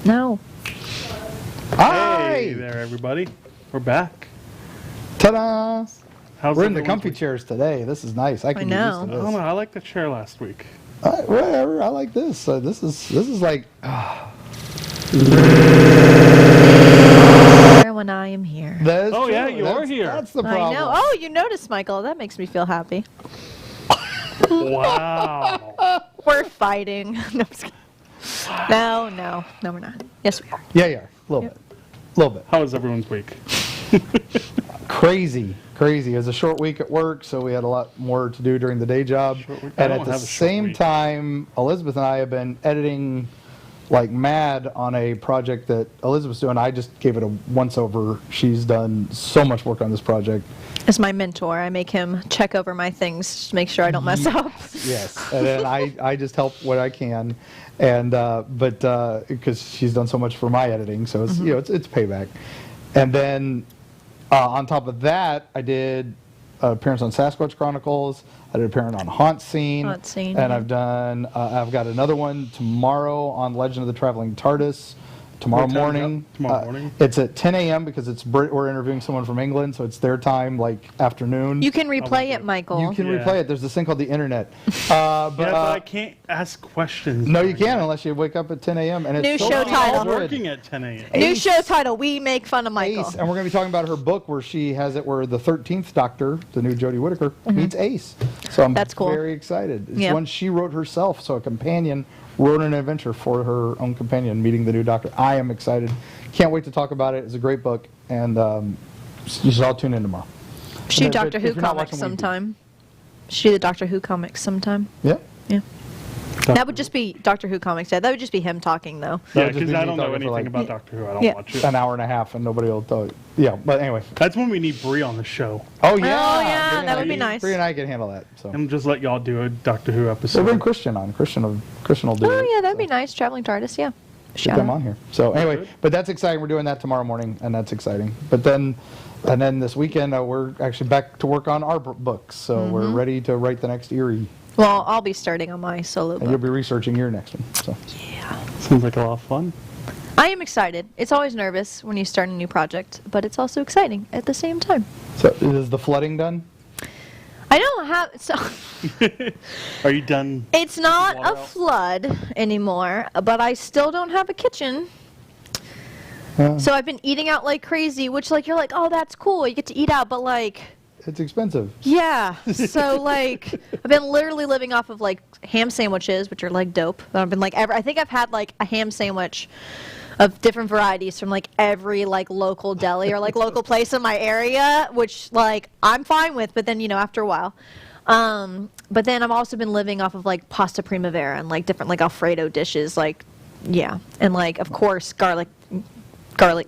No. Hi! Hey there, everybody. We're back. Ta-da! How's We're in the everyone's comfy week? chairs today. This is nice. I can I get know. used I to don't this. know. I liked the chair last week. Whatever. I like this. This is like. When I am here. That is Oh, true. yeah, you are here. That's the problem. I know. Oh, you noticed, Michael. That makes me feel happy. Wow. We're fighting. No, I'm just kidding. No, we're not. Yes, we are. Yeah, a little bit. How was everyone's week? Crazy. It was a short week at work, so we had a lot more to do during the day job. Short week? I And don't at the have a short same week. time, Elizabeth and I have been editing like mad on a project that Elizabeth's doing. I just gave it a once-over. She's done so much work on this project. As my mentor, I make him check over my things to make sure I don't mess up. Yes, and then I just help what I can, and but because she's done so much for my editing, so it's it's payback. And then on top of that, I did an appearance on Sasquatch Chronicles. I did an appearance on Haunt Scene, and I've done. I've got another one tomorrow on Legend of the Traveling TARDIS. Tomorrow What time is morning. that? Tomorrow morning? It's at 10 a.m. because we're interviewing someone from England, so it's their time, like afternoon. You can replay it, Michael. You can Yeah. replay it. There's this thing called the internet. But I can't ask questions. No, you during can't that. unless you wake up at 10 a.m. And it's New so show good. title. I'm working at 10 a.m. New Ace. show title, We Make Fun of Michael. Ace, and we're going to be talking about her book where she has it where the 13th Doctor, the new Jodie Whittaker, meets Ace. So I'm That's cool. very excited. It's Yeah. one she wrote herself, so a companion wrote an adventure for her own companion meeting the new Doctor. I am excited. Can't wait to talk about it. It's a great book, and you should all tune in tomorrow. Shoot But Doctor if Who you're not comics watching, we do. sometime. Shoot the Doctor Who comics sometime. Yeah. Yeah. That would just be Doctor Who comics. Yeah, that would just be him talking, though. That Yeah, would just because be I me don't know talking for, anything like, about Doctor Who. I don't Yeah. watch it. An hour and a half, and nobody will tell you. Yeah, but anyway. That's when we need Bree on the show. Oh, yeah. Oh, yeah, Bree that and would be I- nice. Bree and I can handle that. So. And just let y'all do a Doctor Who So episode. bring Christian on. Christian will do it. Oh, yeah, that'd so. be nice. Traveling TARDIS, yeah. Get Shout them out. on here. So anyway, Good. but that's exciting. We're doing that tomorrow morning, and that's exciting. But then this weekend, we're actually back to work on our books. So we're ready to write the next Eerie, Well, I'll be starting on my solo and you'll book. be researching your next one. So Seems like a lot of fun. I am excited. It's always nervous when you start a new project, but it's also exciting at the same time. is the flooding done? I don't have... So Are you done? it's not Water a out? flood anymore, but I still don't have a kitchen. Uh, So I've been eating out like crazy, which like you're like, oh, that's cool. You get to eat out, but like, it's expensive. yeah. So like, I've been literally living off of like ham sandwiches, which are like dope. I've been like, I think I've had like a ham sandwich of different varieties from like every like local deli or like local place in my area, which like I'm fine with. But then after a while. But then I've also been living off of like pasta primavera and like different like Alfredo dishes, like yeah, and like of course garlic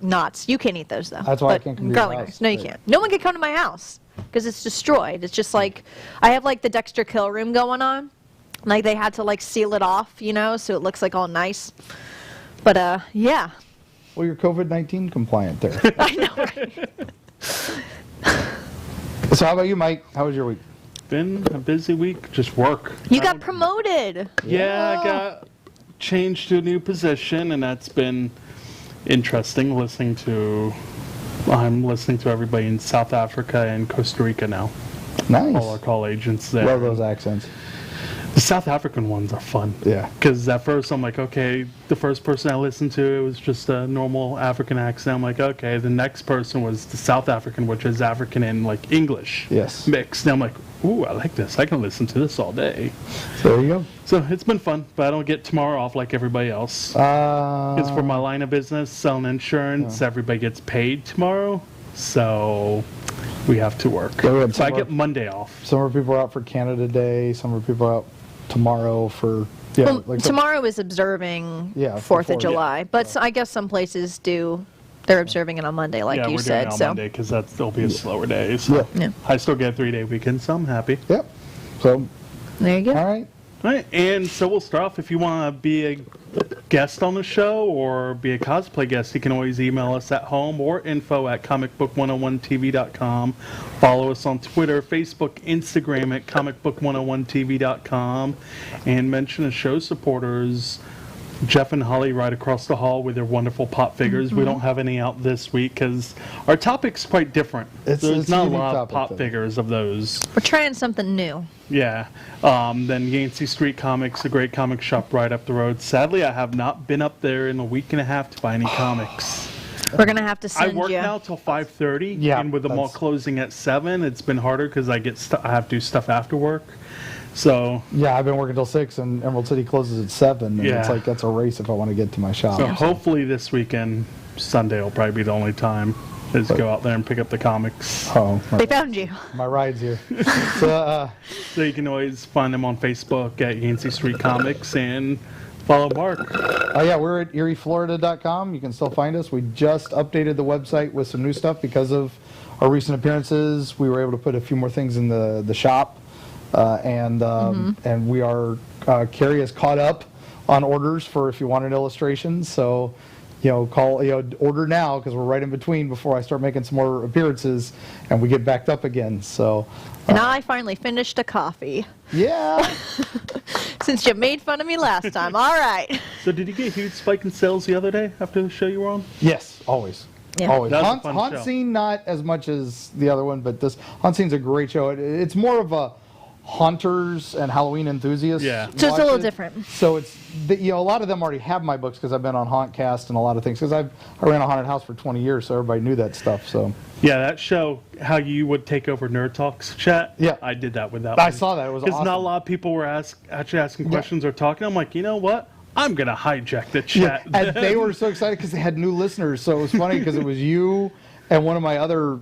knots. You can't eat those though. That's why I but can't come to your garlic house, knots. No, you but- can't. No one can come to my house because it's destroyed. It's just like I have like the Dexter kill room going on. Like they had to like seal it off, so it looks like all nice. But yeah, Well, you're COVID-19 compliant there. I know. Right? So how about you, Mike? How was your week? Been a busy week. Just work. You got promoted. Yeah, I got changed to a new position, and that's been interesting. I'm listening to everybody in South Africa and Costa Rica now. Nice. All our call agents there. Love those accents. The South African ones are fun. Yeah. Because at first I'm like, okay, the first person I listened to, it was just a normal African accent. I'm like, okay. The next person was the South African, which is African and like English Yes. mixed. And I'm like, ooh, I like this. I can listen to this all day. So there you go. So it's been fun, but I don't get tomorrow off like everybody else. Because for my line of business, selling insurance, everybody gets paid tomorrow. So we have to work. Yeah, we had So I some get more- Monday off. Some of our people are out for Canada Day. Some of our people are out tomorrow for Well, like tomorrow is observing Yeah, 4th for of 4th, July, but I guess some places do. They're observing it on Monday, like yeah, you we're said. doing it on So Monday because that'll be a slower day. So Yeah. yeah, I still get a 3-day weekend, so I'm happy. Yep. So there you go. all right. All right, and so we'll start off. If you want to be a guest on the show or be a cosplay guest, you can always email us at home or info@comicbook101tv.com. Follow us on Twitter, Facebook, Instagram at comicbook101tv.com, and mention the show supporters Jeff and Holly right across the hall with their wonderful pop figures. We don't have any out this week because our topic's quite different. It's There's a not a unique lot of topic, pop though. figures of those. We're trying something new. Yeah. Then Yancey Street Comics, a great comic shop right up the road. Sadly, I have not been up there in a week and a half to buy any comics. We're gonna have to I send work you. now till 5:30, Yeah, and with the mall that's- closing at 7, it's been harder because I have to do stuff after work. So, Yeah, I've been working till 6, and Emerald City closes at 7, and it's Yeah. like that's a race if I want to get to my shop. so hopefully this weekend, Sunday will probably be the only time is go out there and pick up the comics. Oh, They found you. my ride's here. So, So you can always find them on Facebook at Yancey Street Comics and follow Mark. yeah, we're at erieflorida.com. You can still find us. We just updated the website with some new stuff because of our recent appearances. We were able to put a few more things in the shop, and we are Carrie is caught up on orders for if you wanted illustrations. So, order now because we're right in between before I start making some more appearances and we get backed up again. So, And I finally finished a coffee. yeah. Since you made fun of me last time. All right. So did you get a huge spike in sales the other day after the show you were on? Yes, always. Yeah. Always. That was a Haunt, fun Haunt show. Scene, not as much as the other one, but this Haunt Scene's a great show. It's more of a haunters and Halloween enthusiasts. Yeah. So it's a watch little it. different. So it's a lot of them already have my books because I've been on Hauntcast and a lot of things because I ran a haunted house for 20 years, so everybody knew that stuff. So Yeah, that show, how you would take over Nerd Talks chat. Yeah. I did that with that I one. saw that. It was Because not a awesome. lot of people were actually asking questions or talking. I'm like, you know what? I'm going to hijack the chat. and they were so excited because they had new listeners. So it was funny because it was you and one of my other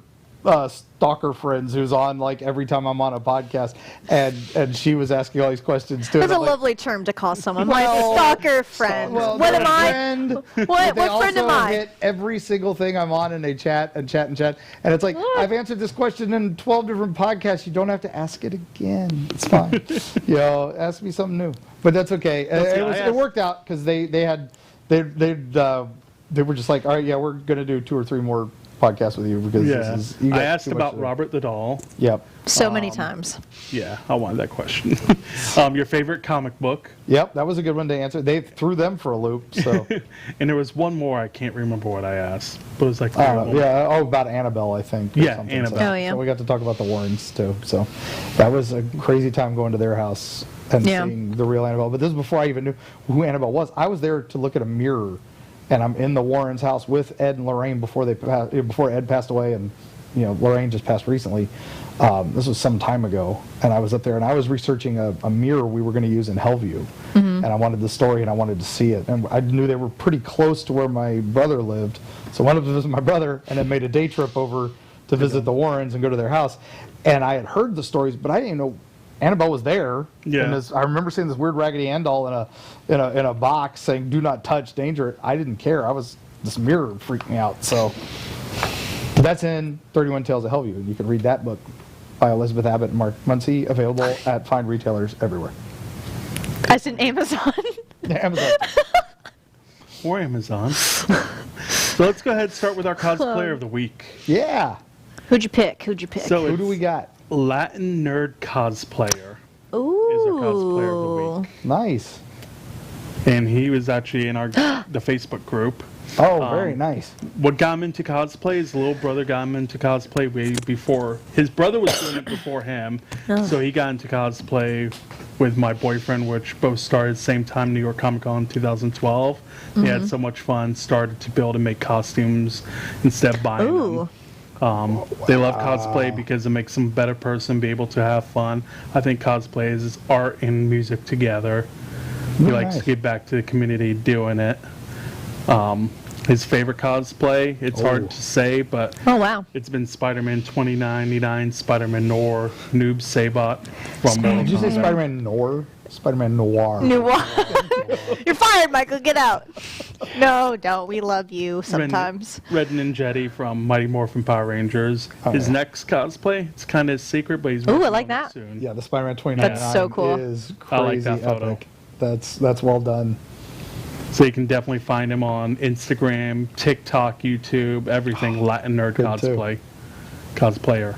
stalker friends who's on like every time I'm on a podcast, and she was asking all these questions too. That's And a I'm like, lovely term to call someone. Well, My stalker friend. well, What they're am a I? friend, What but they friend am also I? hit every single thing I'm on, and they chat and chat and chat. And it's like, I've answered this question in 12 different podcasts. You don't have to ask it again. It's fine. Ask me something new. But that's okay. It worked out because they were just like, all right, yeah, we're gonna do 2 or 3 more podcasts with you because Yeah. this is. You I got asked too much about to do. Robert the Doll. Yep. So many times. Yeah, I wanted that question. Your favorite comic book. Yep, that was a good one to answer. They threw them for a loop. So. And there was one more, I can't remember what I asked. But it was like, about Annabelle, I think. or Yeah, something. Annabelle. So, Oh, yeah. so we got to talk about the Warrens too. So that was a crazy time going to their house and Yeah. seeing the real Annabelle. But this is before I even knew who Annabelle was. I was there to look at a mirror, and I'm in the Warrens' house with Ed and Lorraine before Ed passed away, and Lorraine just passed recently. This was some time ago, and I was up there and I was researching a mirror we were going to use in Hellview, and I wanted the story and I wanted to see it, and I knew they were pretty close to where my brother lived, so I wanted to visit my brother, and then made a day trip over to visit the Warrens and go to their house, and I had heard the stories, but I didn't even know Annabelle was there. Yeah. And I remember seeing this weird Raggedy Ann doll in a box saying "Do not touch, danger." I didn't care. This mirror freaked me out. So that's in 31 Tales of Hellview, and you can read that book by Elizabeth Abbott and Mark Muncy, available at fine retailers everywhere. As in Amazon. Amazon. or Amazon. So let's go ahead and start with our cosplayer of the week. Yeah. Who'd you pick? So Who do we got? Latin Nerd Cosplayer Ooh. is our cosplayer of the week. Nice. And he was actually in the Facebook group. Oh, very nice. What got him into cosplay, his little brother got him into cosplay way before. His brother was doing it before him. So he got into cosplay with my boyfriend, which both started at the same time, New York Comic Con 2012. They had so much fun, started to build and make costumes instead of buying Ooh. them. They love cosplay because it makes them a better person, be able to have fun. I think cosplay is art and music together. He likes to get back to the community doing it. His favorite cosplay, it's hard to say, but Oh, wow. it's been Spider-Man 2099, Spider-Man Noir, Noob Sabot from Mortal Did you say Kombat. Spider-Man Noir? Spider-Man Noir. New one. You're fired, Michael. Get out. No, don't. We love you sometimes. Red Ninjetti from Mighty Morphin Power Rangers. His yeah. next cosplay, it's kind of secret, but he's Ooh, I working like on it that. soon. Yeah, the Spider-Man 2099 That's so cool. is I like crazy that photo. epic. That's well done. So you can definitely find him on Instagram, TikTok, YouTube, everything. Latin Nerd Good too. Cosplayer.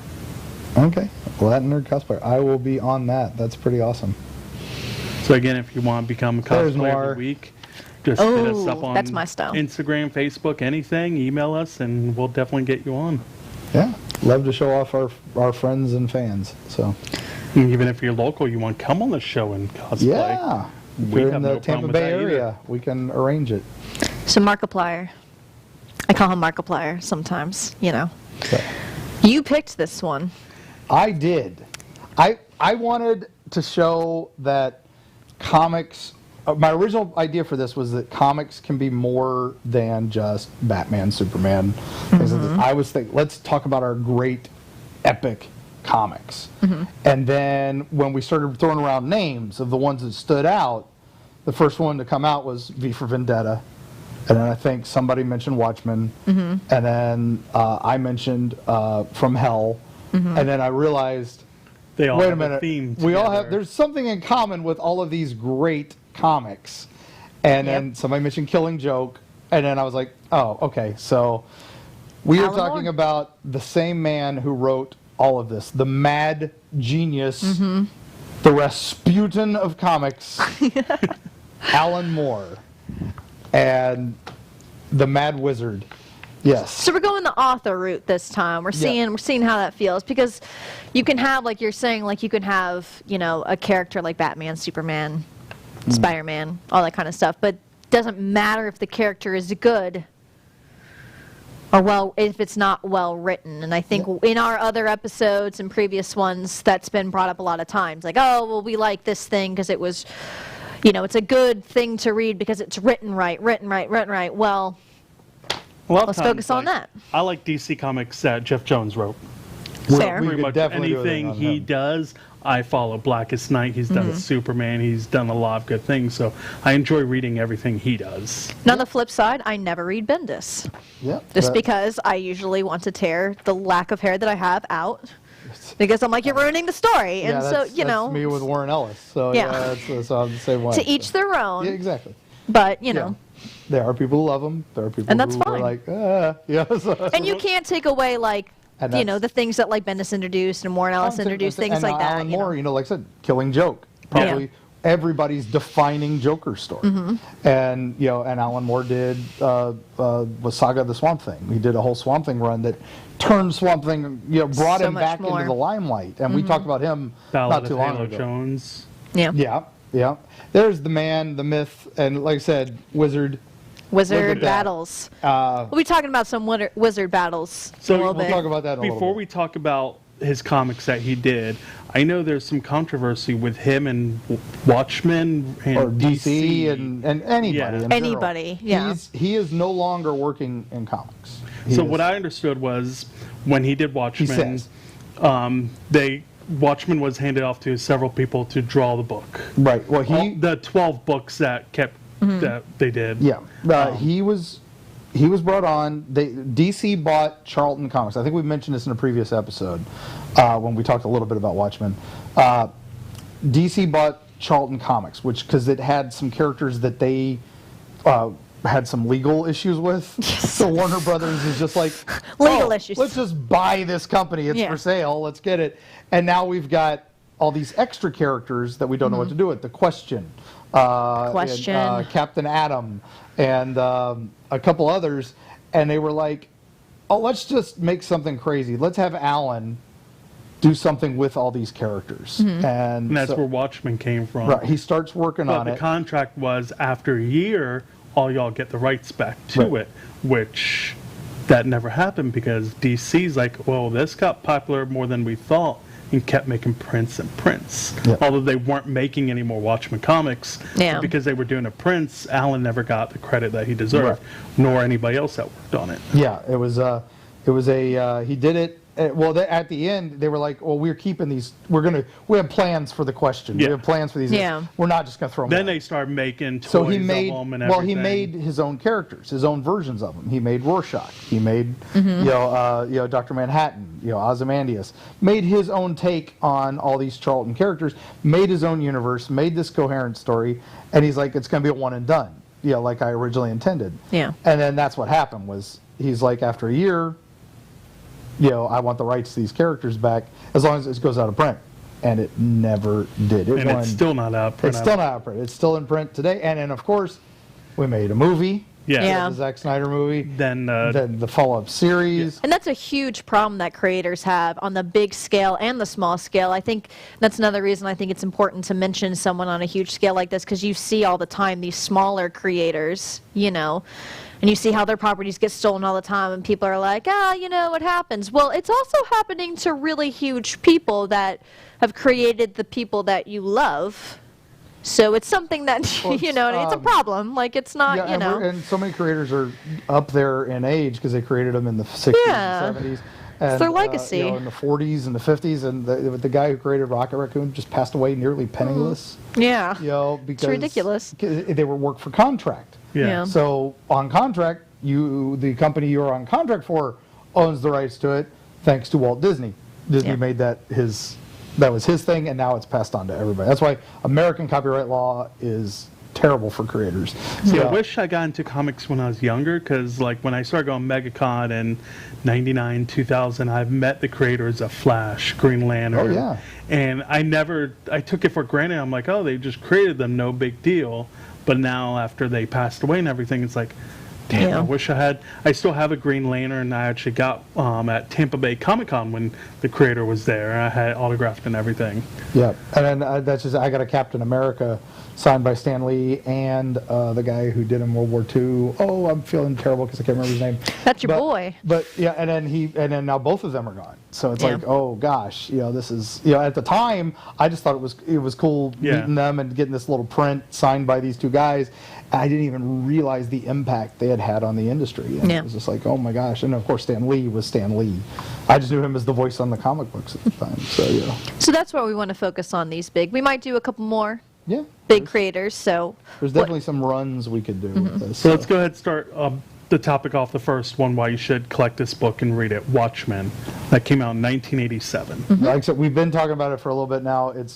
Okay. Latin Nerd Cosplayer. I will be on that. That's pretty awesome. So again, if you want to become a There's cosplayer of Noir. the week, just hit us up on that's my style. Instagram, Facebook, anything. Email us, and we'll definitely get you on. Yeah, love to show off our friends and fans. So, And even if you're local, you want to come on the show and cosplay. yeah, if We you're have in no the problem Tampa with Bay that either. area, we can arrange it. So Markiplier. I call him Markiplier sometimes, you know. Okay. You picked this one. I did. I wanted to show that comics. My original idea for this was that comics can be more than just Batman, Superman. Things like that. I was thinking, let's talk about our great, epic comics. And then when we started throwing around names of the ones that stood out, the first one to come out was V for Vendetta. And then I think somebody mentioned Watchmen. And then I mentioned From Hell. And then I realized, They all wait a have minute, theme we all have, together. there's something in common with all of these great comics. And then somebody mentioned Killing Joke. And then I was like, oh, okay. So we are Alan talking Moore. about the same man who wrote all of this, the mad genius, the Rasputin of comics, Alan Moore, and the Mad Wizard. Yes. So we're going the author route this time. We're seeing how that feels, because you can have, like you're saying, like you can have, you know, a character like Batman, Superman, Spider-Man, all that kind of stuff, but it doesn't matter if the character is good or well, if it's not well written. And I think in our other episodes and previous ones, that's been brought up a lot of times. Like, oh, well, we like this thing because it was, you know, it's a good thing to read because it's written right. Well, A lot of let's times, focus on like, that. I like DC comics that Jeff Jones wrote. Fair. We Pretty could much definitely do anything that on he him. does, I follow. Blackest Night, he's done Superman, he's done a lot of good things, so I enjoy reading everything he does. And on the flip side, I never read Bendis. Yeah. Just because I usually want to tear the lack of hair that I have out. Because I'm like, you're ruining the story. And so, you know, That's me with Warren Ellis. So, Yeah. that's I'm the same way. to each their own. Yeah, exactly. But, you know. There are people who love him. There are people And that's who fine. are like, yeah. So, And you can't take away, like, And you know, that's- the things that, like, Bendis introduced and Warren Ellis introduced, things and like that. Alan you know. Moore, you know, like I said, Killing Joke. Probably everybody's defining Joker story. And, you know, and Alan Moore did was Saga of the Swamp Thing. He did a whole Swamp Thing run that turned Swamp Thing, you know, brought So him much back more. into the limelight. And we talked about him Ballad not of too long Halo ago. Jones. Yeah. Yeah. There's the man, the myth, and like I said, wizard. Look Wizard at that. battles. We'll be talking about some wizard battles So a little we'll bit. talk about that in a little Before bit. we talk about his comics that he did, I know there's some controversy with him and Watchmen and Or DC and anybody. Yeah. in general. Anybody, yeah. He is no longer working in comics. He So is- what I understood was when he did Watchmen, says. Watchmen was handed off to several people to draw the book. Right. Well, The 12 books that that they did. Yeah, he was brought on. DC bought Charlton Comics. I think we mentioned this in a previous episode when we talked a little bit about Watchmen. DC bought Charlton Comics, because it had some characters that they had some legal issues with. So Warner Brothers is just like Legal issues. Let's just buy this company. It's Yeah. for sale. Let's get it. And now we've got all these extra characters that we don't know what to do with. The Question. Question. And, Captain Atom, and a couple others, and they were like, "Oh, let's just make something crazy. Let's have Alan do something with all these characters." And And that's so- where Watchmen came from. right, he starts working But on the it. contract was after a year, all y'all get the rights back to Right. it, which that never happened because DC's like, well, this got popular more than we thought and kept making prints and prints. Yeah. Although they weren't making any more Watchmen comics, Yeah. but because they were doing a prints, Alan never got the credit that he deserved, nor anybody else that worked on it. Yeah, it was a he did it. Well, at the end, they were like, "Well, we're keeping these. We have plans for the Question. Yeah. We have plans for these. Yeah. We're not just going to throw them." Then away." they started making toys So he made of them and everything. he made his own characters, his own versions of them. He made Rorschach. He made Dr. Manhattan. Ozymandias. Made his own take on all these Charlton characters. Made his own universe. Made this coherent story. And he's like, it's going to be a one and done. Like I originally intended. Yeah. And then that's what happened. He's like, after a year, I want the rights to these characters back as long as this goes out of print. And it never did. And it's still not out. It's still not out of print. It's still in print today. And of course, We made a movie. Yeah. The Zack Snyder movie. Then The follow-up series. And that's a huge problem that creators have on the big scale and the small scale. I think that's another reason I think it's important to mention someone on a huge scale like this, because you see all the time these smaller creators, you know, and you see how their properties get stolen all the time, and people are like, you know, what happens? Well, it's also happening to really huge people that have created the people that you love. So it's something that, Well, you know, it's a problem. Like, it's not, Yeah, you know. and so many creators are up there in age because they created them in the 60s Yeah. and 70s. It's And, their legacy. You know, in the 40s and the 50s, and the guy who created Rocket Raccoon just passed away nearly penniless. Yeah. You know, because ridiculous. They were work for contract. Yeah. So on contract, the company you're on contract for owns the rights to it, thanks to Walt Disney. Disney Yeah. made that was his thing, and now it's passed on to everybody. That's why American copyright law is terrible for creators. See, So, I wish I got into comics when I was younger, because like when I started going MegaCon in '99, 2000, I've met the creators of Flash, Green Lantern. Oh, yeah. And I took it for granted. I'm like, oh, they just created them, no big deal. But now after they passed away and everything, it's like, damn, Yeah. I wish I still have a Green Lantern I actually got at Tampa Bay Comic-Con when the creator was there. I had it autographed and everything. yeah, and then I got a Captain America signed by Stan Lee and the guy who did in World War II. Oh, I'm feeling terrible because I can't remember his name. That's your boy. But yeah, and then now both of them are gone. So it's Yeah. like, oh gosh, you know, this is, you know, at the time I just thought it was cool Yeah. meeting them and getting this little print signed by these two guys. I didn't even realize the impact they had on the industry. And Yeah. It was just like, oh my gosh. And of course, Stan Lee was Stan Lee. I just knew him as the voice on the comic books at the time. So yeah. So that's why we want to focus on these big. We might do a couple more Yeah. big creators. So There's definitely some runs we could do with this. So let's go ahead and start the topic off the first one, why you should collect this book and read it, Watchmen. That came out in 1987. Like I said, we've been talking about it for a little bit now. It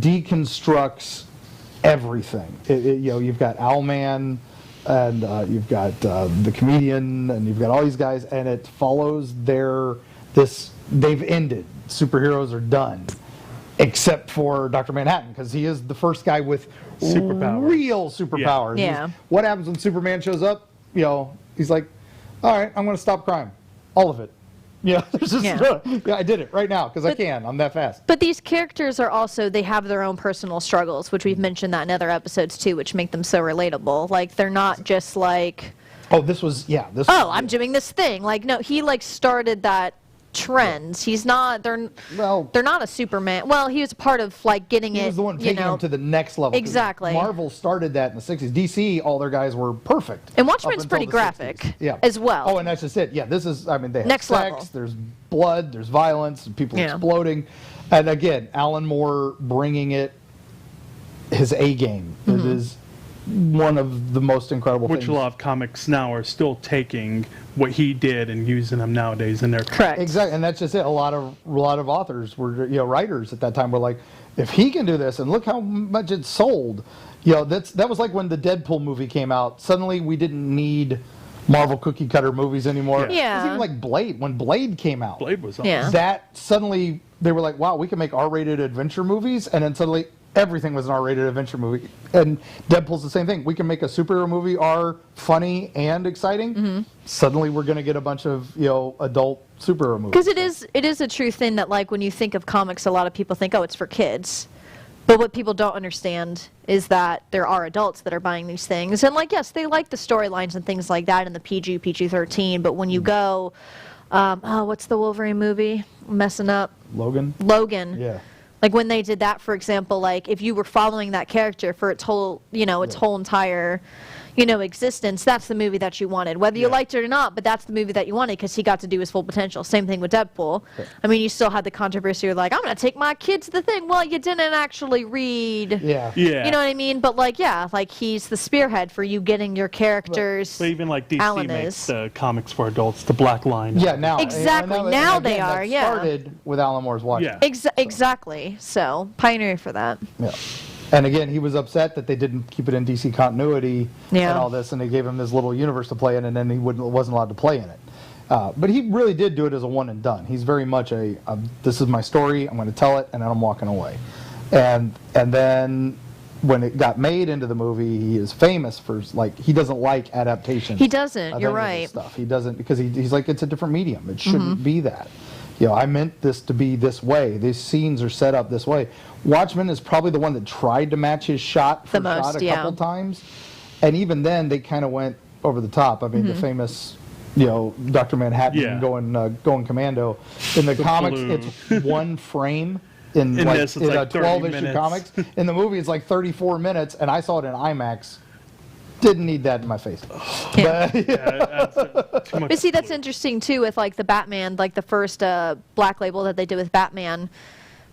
deconstructs everything. You know, you've got Owlman, and you've got the comedian, and you've got all these guys, and it follows they've ended. Superheroes are done, except for Dr. Manhattan, because he is the first guy with Superpowers. real superpowers. Yeah. What happens when Superman shows up? You know, he's like, all right, I'm going to stop crime. All of it. Yeah, there's just, Yeah. I did it right now because I can. I'm that fast. But these characters are also, they have their own personal struggles, which we've mentioned that in other episodes too, which make them so relatable. Like, they're not just like, Oh, this was. I'm doing this thing. Like, no, he like started that trend. He's not, they're not a Superman. Well, he was a part of like getting He it, was the one you taking know. them to the next level. 'Cause Exactly. Marvel started that in the 60s. DC, all their guys were perfect. And up Watchmen's until pretty the graphic 60s. Yeah. as well. Oh, and that's just it. Yeah, this is, I mean, they have Next sex, level. there's blood, there's violence, and people Yeah. exploding. And again, Alan Moore bringing his A game. Mm-hmm. It is one of the most incredible Which things. a lot of comics now are still taking what he did and using them nowadays in their Correct. Exactly, and that's just it. A lot of authors were, you know, writers at that time were like, if he can do this, and look how much it sold. You know, that was like when the Deadpool movie came out. Suddenly, we didn't need Marvel cookie cutter movies anymore. Yeah. It was even like Blade. When Blade came out, Blade was on. Yeah. that suddenly they were like, wow, we can make R-rated adventure movies, and then suddenly everything was an R-rated adventure movie. And Deadpool's the same thing. We can make a superhero movie R funny and exciting. Mm-hmm. Suddenly we're going to get a bunch of, you know, adult superhero movies. Because it is a true thing that like when you think of comics, a lot of people think, oh, it's for kids. But what people don't understand is that there are adults that are buying these things. And like, yes, they like the storylines and things like that in the PG-13. But when you go, what's the Wolverine movie? I'm messing up. Logan? Logan. Yeah. Like when they did that, for example, like if you were following that character for its whole, you know, its whole entire, you know, existence, that's the movie that you wanted, whether you liked it or not. But that's the movie that you wanted because he got to do his full potential. Same thing with Deadpool. I mean, you still had the controversy of like, I'm going to take my kids to the thing. Well, you didn't actually read. Yeah. Yeah. You know what I mean? But like, yeah, like he's the spearhead for you getting your characters. But even like DC Alan makes is. the comics for adults, the Black Line. Yeah, now. Exactly, And now again, they are, that yeah. started with Alan Moore's Watchmen. Yeah. Exactly. So pioneer for that. Yeah. And again, he was upset that they didn't keep it in DC continuity Yeah. and all this, and they gave him this little universe to play in, and then he wasn't allowed to play in it. But he really did do it as a one and done. He's very much this is my story, I'm going to tell it, and then I'm walking away. And then when it got made into the movie, he is famous for like he doesn't like adaptations. He doesn't. of You're any of this right. Stuff he doesn't because he's like it's a different medium. It shouldn't be that. You know, I meant this to be this way. These scenes are set up this way. Watchmen is probably the one that tried to match his shot for The most, shot a yeah. couple times, and even then they kind of went over the top. I mean, the famous. You know, Dr. Manhattan Yeah. going commando. In the comics, blue. it's one frame. In In like this, it's in like a 30 12-issue minutes. comics. In the movie, it's like 34 minutes, and I saw it in IMAX. Didn't need that in my face. Yeah. But, Yeah, that's too much But see, that's blue. interesting too with like the Batman, like the first Black Label that they did with Batman.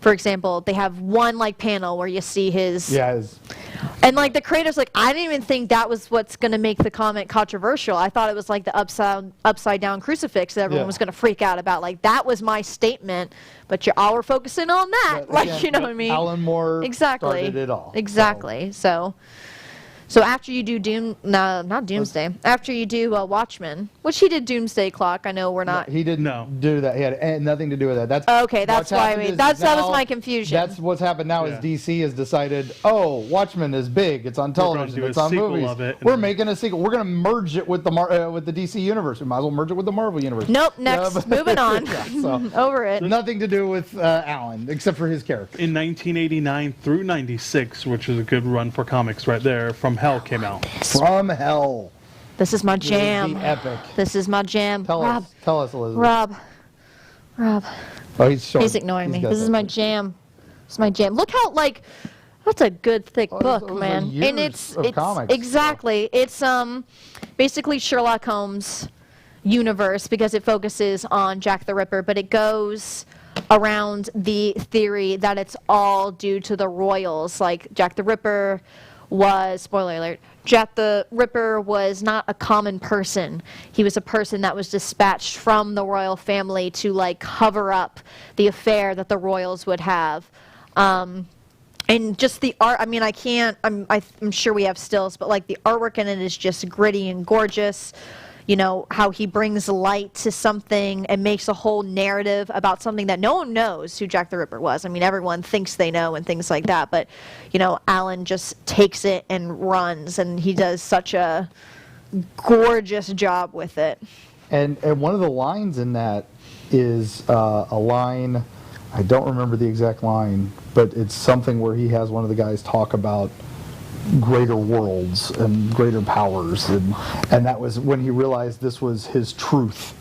For example, they have one like panel where you see his, yeah, it's, and like the creator's like, I didn't even think that was what's going to make the comic controversial. I thought it was like the upside down crucifix that everyone Yeah. was going to freak out about. Like that was my statement, but you all were focusing on that. but Like again, you know what I mean? Alan Moore Exactly. started it all. Exactly. So after you do not Doomsday. After you do Watchmen, which he did Doomsday Clock. I know we're So, not. he didn't No. do that. He had nothing to do with that. That's Okay, that's what's why happened is that was now- my confusion. That's what's happened now. Yeah. Is DC has decided, oh, Watchmen is big. It's on gonna television. do a It's on sequel movies. of it, and We're then- making a sequel. We're going to merge it with the with the DC universe. We might as well merge it with the Marvel universe. Nope. Next, but- moving on. Yeah, so- Over it. Nothing to do with Alan, except for his character. In 1989 through 96, which is a good run for comics right there, From Hell came out. From Hell. This is my It is jam. the epic. This is my jam. Tell Rob, us, Elizabeth. Rob, Oh, he's showing. he's ignoring me. got This is that my thing. jam. This is my jam. Look how that's a good thick Oh, book, those are man. years And it's of comics. exactly. It's basically Sherlock Holmes universe because it focuses on Jack the Ripper, but it goes around the theory that it's all due to the royals. Like Jack the Ripper was, spoiler alert, Jack the Ripper was not a common person. He was a person that was dispatched from the royal family to like cover up the affair that the royals would have. And just the art, I mean, I'm sure we have stills, but like the artwork in it is just gritty and gorgeous. You know, how he brings light to something and makes a whole narrative about something that no one knows who Jack the Ripper was. I mean, everyone thinks they know and things like that, but, you know, Alan just takes it and runs, and he does such a gorgeous job with it. And one of the lines in that is a line, I don't remember the exact line, but it's something where he has one of the guys talk about greater worlds and greater powers, and that was when he realized this was his truth,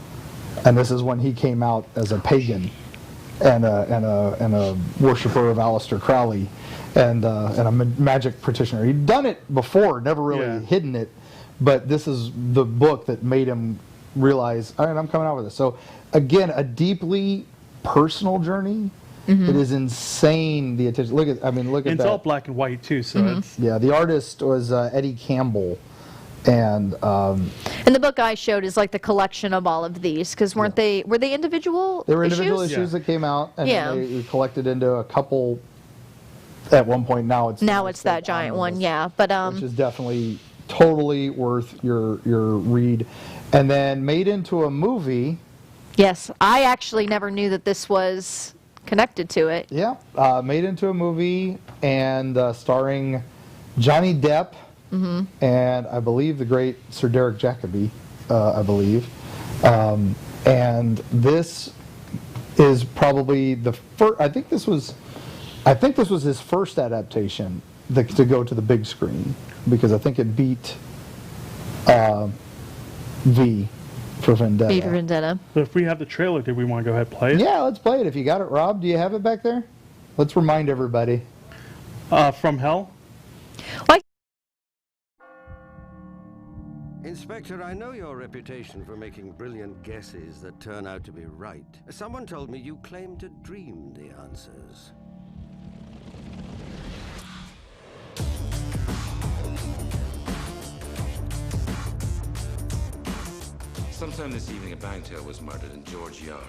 and this is when he came out as a pagan and a worshiper of Aleister Crowley and a magic practitioner. He'd done it before, never really Yeah. hidden it, but this is the book that made him realize, all right, I'm coming out with this. So again, a deeply personal journey. It is insane, the attention. Look at It's that. all black and white too, so it's Yeah, the artist was Eddie Campbell, and And the book I showed is like the collection of all of these, because were they individual there were issues? individual issues Yeah. that came out, and Yeah. then they collected into a couple. At one point, now it's that giant one, omnibus, yeah. But which is definitely totally worth your read, and then made into a movie. yes, I actually never knew that this was connected to it. Yeah, made into a movie and starring Johnny Depp and I believe the great Sir Derek Jacobi, I believe. And this is probably the first. I think this was his first adaptation to go to the big screen, because I think it beat V for Vendetta. V for Vendetta. So if we have the trailer, do we want to go ahead and play it? Yeah, let's play it. If you got it, Rob, do you have it back there? Let's remind everybody. From Hell? Like, Inspector, I know your reputation for making brilliant guesses that turn out to be right. Someone told me you claim to dream the answers. Sometime this evening, a bagtail was murdered in George Yard.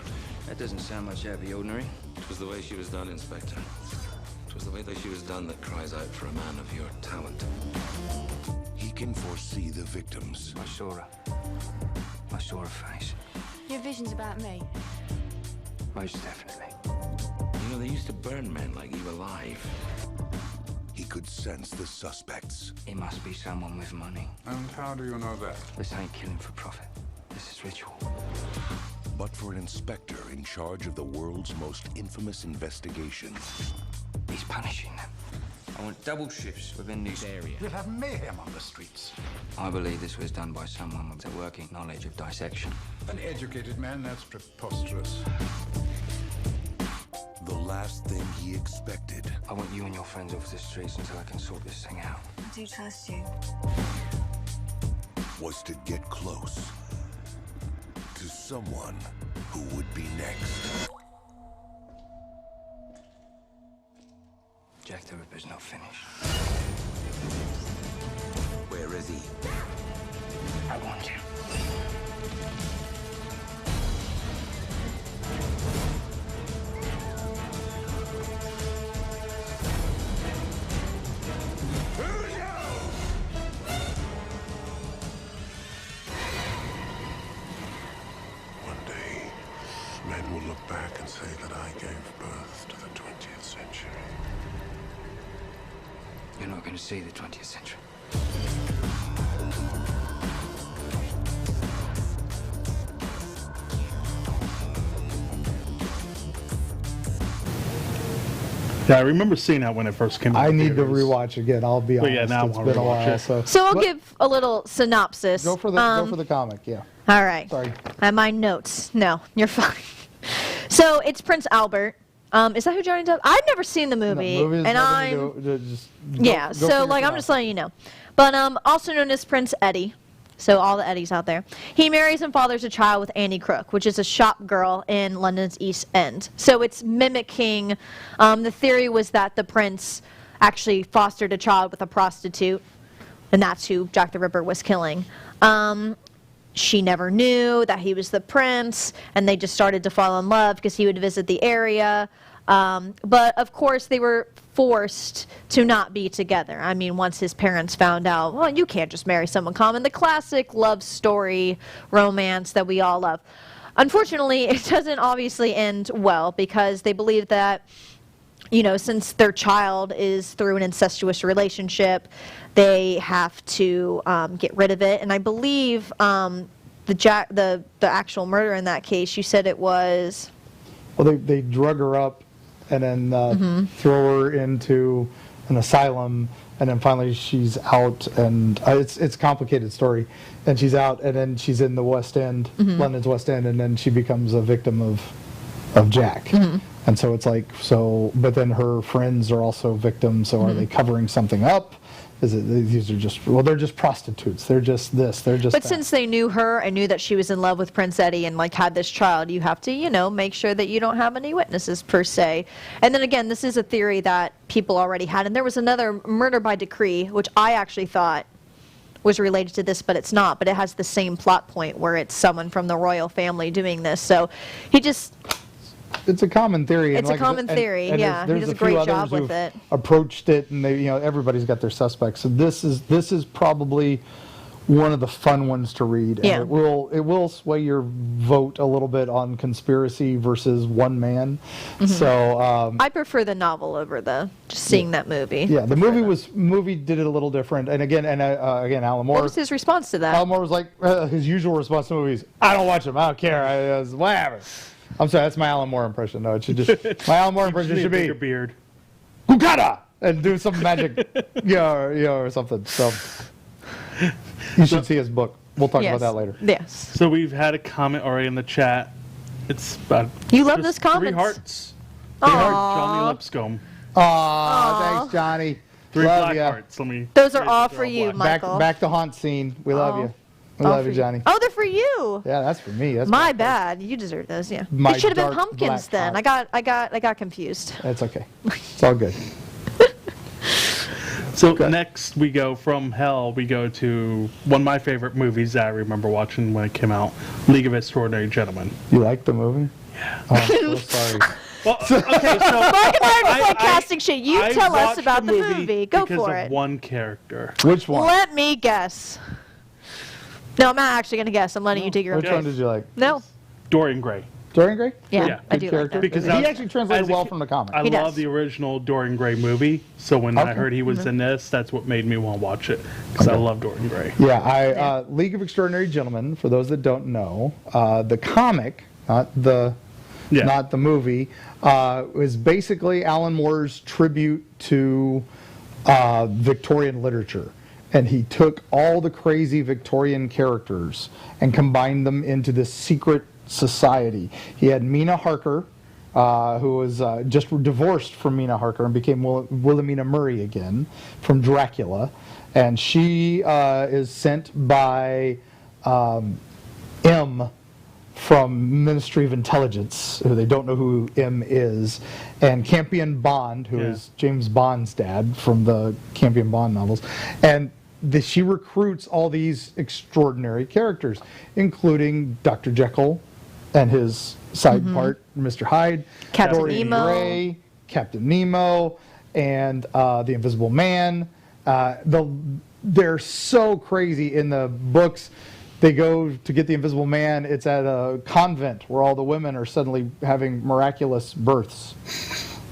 That doesn't sound much out of the ordinary. It was the way she was done, Inspector. It was the way that she was done that cries out for a man of your talent. He can foresee the victims. I saw her. I saw her face. Your vision's about me. Most definitely. You know, they used to burn men like you alive. he could sense the suspects. It must be someone with money. And how do you know that? This ain't killing for profit. This is ritual. But for an inspector in charge of the world's most infamous investigation, He's punishing them. I want double shifts within this area. we'll have mayhem on the streets. I believe this was done by someone with a working knowledge of dissection. An educated man, that's preposterous. The last thing he expected I want you and your friends off the streets until I can sort this thing out. I do trust you. was to get close to someone who would be next. Jack the Ripper's not finished. Where is he? I want you. One day, men will look back and say that I gave birth to the 20th century. You're not going to see the 20th century. Yeah, I remember seeing that when it first came out. I in need to theaters. rewatch again. I'll be honest. yeah, now I it's wanna been a rewatch while. it. So I'll But give a little synopsis. go for the comic. Yeah. All right. Sorry. I have my notes. No, you're fine. So it's Prince Albert. Is that who Johnny Depp? I've never seen the movie, No, movie has and nothing to I'm do- just yeah. go for So your like I'm synopsis. just letting you know. But also known as Prince Eddie. So all the Eddies out there. He marries and fathers a child with Annie Crook, which is a shop girl in London's East End. So it's mimicking. The theory was that the prince actually fostered a child with a prostitute, and that's who Jack the Ripper was killing. She never knew that he was the prince, and they just started to fall in love because he would visit the area. But of course, they were forced to not be together. I mean, once his parents found out, well, you can't just marry someone common. The classic love story romance that we all love. Unfortunately, it doesn't obviously end well because they believe that, you know, since their child is through an incestuous relationship, they have to get rid of it. And I believe the actual murder in that case, you said it was. Well, they drug her up and then throw her into an asylum, and then finally she's out, and it's a complicated story. And she's out, and then she's in the West End, London's West End, and then she becomes a victim of Jack. And so it's like, but then her friends are also victims, so are they covering something up? Is it, these are just, well, they're just prostitutes. They're just this, they're just But that. since they knew her and knew that she was in love with Prince Eddie and like had this child, you have to, you know, make sure that you don't have any witnesses per se. And then again, this is a theory that people already had. And there was another murder by decree, which I actually thought was related to this, but it's not. But it has the same plot point where it's someone from the royal family doing this. So he just... It's a common theory. It's a common theory, yeah. He does a great job with it. Approached it, and they, you know, everybody's got their suspects. So this is probably one of the fun ones to read. And Yeah. it will sway your vote a little bit on conspiracy versus one man. So I prefer the novel over just seeing that movie. yeah, the movie did it a little different. And again, Alan Moore. What was his response to that? Alan Moore was like his usual response to movies. I don't watch them. I don't care. Whatever. I'm sorry, that's my Alan Moore impression. No, it should just my Alan Moore impression should be Your beard. Gukata and do some magic, or something. So you should see his book. We'll talk about that later. Yes. So we've had a comment already in the chat. It's about You love just those comments. 3 hearts. 3 hearts. Johnny Lipscomb. Aw, thanks, Johnny. 3 Love black ya. hearts. Let me. Those are they're all for you, black. Michael. Back to haunt scene. We love you. We All love for you, Johnny. Oh, they're for you. Yeah, that's for me. That's My bad. You deserve those. Yeah. My It should have been dark pumpkins black then. heart. I got confused. That's okay. It's all good. So next we go from hell. We go to one of my favorite movies that I remember watching when it came out, League of Extraordinary Gentlemen. You like the movie? Yeah. Oh, I'm so sorry. Well, okay, so Mark and I are just like casting shit. You I tell us watched about the movie. Go because for of it. one character. Which one? Let me guess. No, I'm not actually going to guess. I'm letting you dig your own Which one grave. did you like? No. Dorian Gray. Dorian Gray? Yeah, I Good do like character. that. Because he actually translated well from the comic. I He love does. the original Dorian Gray movie, so when I heard he was in this, that's what made me want to watch it, because I love Dorian Gray. Yeah, League of Extraordinary Gentlemen, for those that don't know, the comic, not the movie, is basically Alan Moore's tribute to Victorian literature. And he took all the crazy Victorian characters and combined them into this secret society. He had Mina Harker, who was just divorced from Mina Harker and became Wilhelmina Murray again from Dracula. And she is sent by M from Ministry of Intelligence, who they don't know who M is, and Campion Bond, who is James Bond's dad from the Campion Bond novels. And she recruits all these extraordinary characters, including Dr. Jekyll and his side part, Mr. Hyde, Captain Dorian Nemo. Gray, Captain Nemo, and the Invisible Man. They're so crazy in the books. They go to get the Invisible Man. It's at a convent where all the women are suddenly having miraculous births.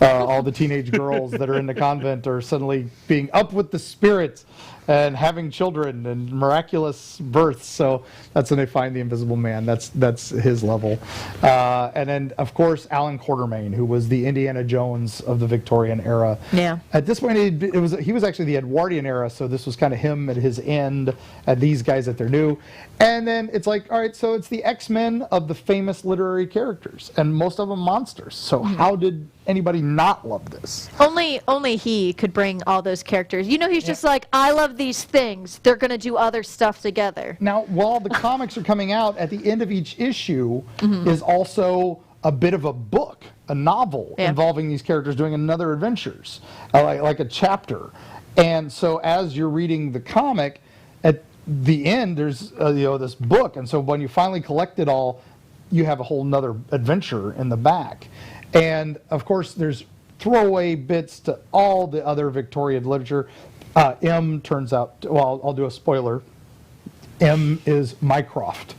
All the teenage girls that are in the convent are suddenly being up with the spirits and having children and miraculous births. So that's when they find the Invisible Man. That's his level. And then, of course, Alan Quatermain, who was the Indiana Jones of the Victorian era. Yeah. At this point, he was actually the Edwardian era, so this was kind of him at his end, and these guys at their new. And then it's like, all right, so it's the X-Men of the famous literary characters, and most of them monsters. So how did anybody not love this? Only he could bring all those characters. You know, he's just like, I love these things. They're going to do other stuff together. Now, while the comics are coming out, at the end of each issue is also a bit of a book, a novel involving these characters doing another adventures, like a chapter. And so as you're reading the comic, at the end there's this book, and so when you finally collect it all, you have a whole nother adventure in the back. And of course there's throwaway bits to all the other Victorian literature. M turns out, well, I'll do a spoiler. M is Mycroft.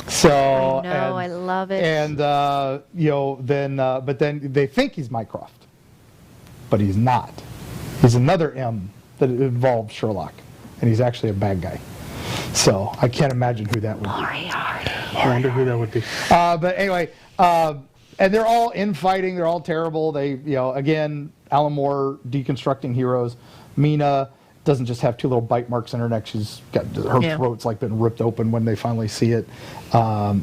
So I know, I love it. And but then they think he's Mycroft, but he's not. He's another M that involved Sherlock, and he's actually a bad guy. So I can't imagine who that would be. I wonder who that would be. But anyway, and they're all infighting. They're all terrible. They, again, Alan Moore deconstructing heroes. Mina doesn't just have two little bite marks in her neck. She's got her throat's like been ripped open when they finally see it. There's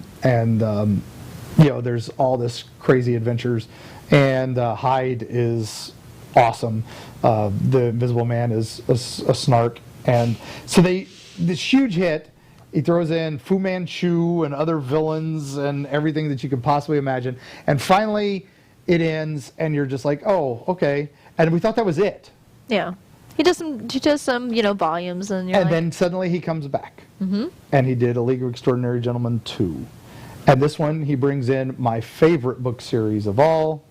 all this crazy adventures. And Hyde is awesome. The Invisible Man is a snark. And so this huge hit. He throws in Fu Manchu and other villains and everything that you could possibly imagine. And finally, it ends, and you're just like, oh, okay. And we thought that was it. Yeah. He does some, volumes, and you're And like, then suddenly he comes back. And he did A League of Extraordinary Gentlemen 2. And this one, he brings in my favorite book series of all.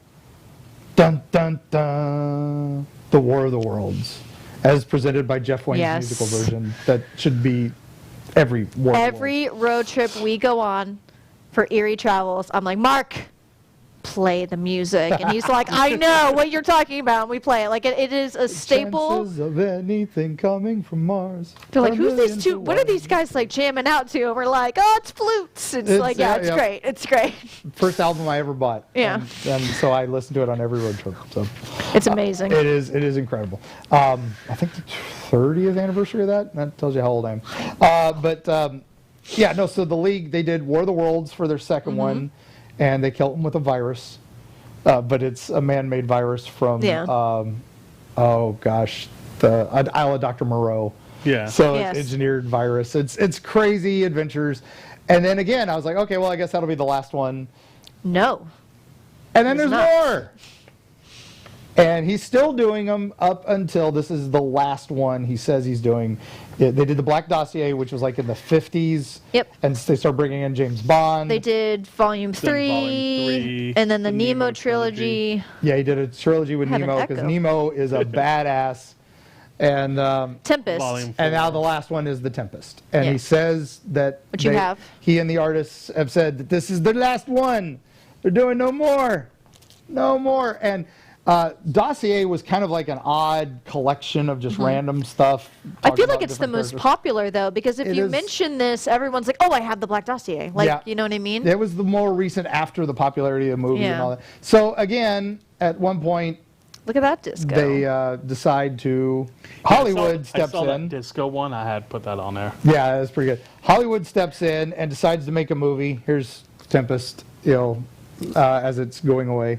Dun, dun, dun. The War of the Worlds. As presented by Jeff Wayne's musical version. That should be every War of the Worlds. every road trip we go on for Erie Travels, I'm like, Mark, play the music. And he's like, I know what you're talking about. And we play it. Like, it is a staple. Chances of anything coming from Mars. They're like, A who's million these to two? What are one. these guys like jamming out to? And we're like, oh, it's flutes. It's like, yeah, it's great. It's great. First album I ever bought. Yeah. And so I listened to it on every road trip. So It's amazing. it is incredible. I think the 30th anniversary of that. That tells you how old I am. So the League, they did War of the Worlds for their second one, and they killed them with a virus. But it's a man-made virus from, the Isle of Dr. Moreau. Yeah. So Yes. it's engineered virus. It's crazy adventures. And then again, I was like, okay, well, I guess that'll be the last one. No. And then there's not. more. And he's still doing them up until this is the last one he says he's doing. They did the Black Dossier, which was like in the 50s. Yep. And they started bringing in James Bond. They did volume Then volume 3, 3, and then the the Nemo Nemo trilogy. Yeah, he did a trilogy with Had an Nemo because echo. Nemo is a badass. And Tempest. Volume and now 4. the last one is The Tempest. And Yeah. he says that Which you have. he and the artists have said that this is the last one. They're doing no more. No more. And Dossier was kind of like an odd collection of just random stuff. I talking feel about like it's the different most characters. popular, though, because if It you is. mention this, everyone's like, oh, I have the Black Dossier. Like, Yeah. you know what I mean? It was the more recent after the popularity of the movie and Yeah. all that. So again, at one point, Look at that disco. they decide to. Hollywood I steps saw in. that disco one. I had put that on there. Yeah, that's pretty good. Hollywood steps in and decides to make a movie. Here's Tempest, as it's going away.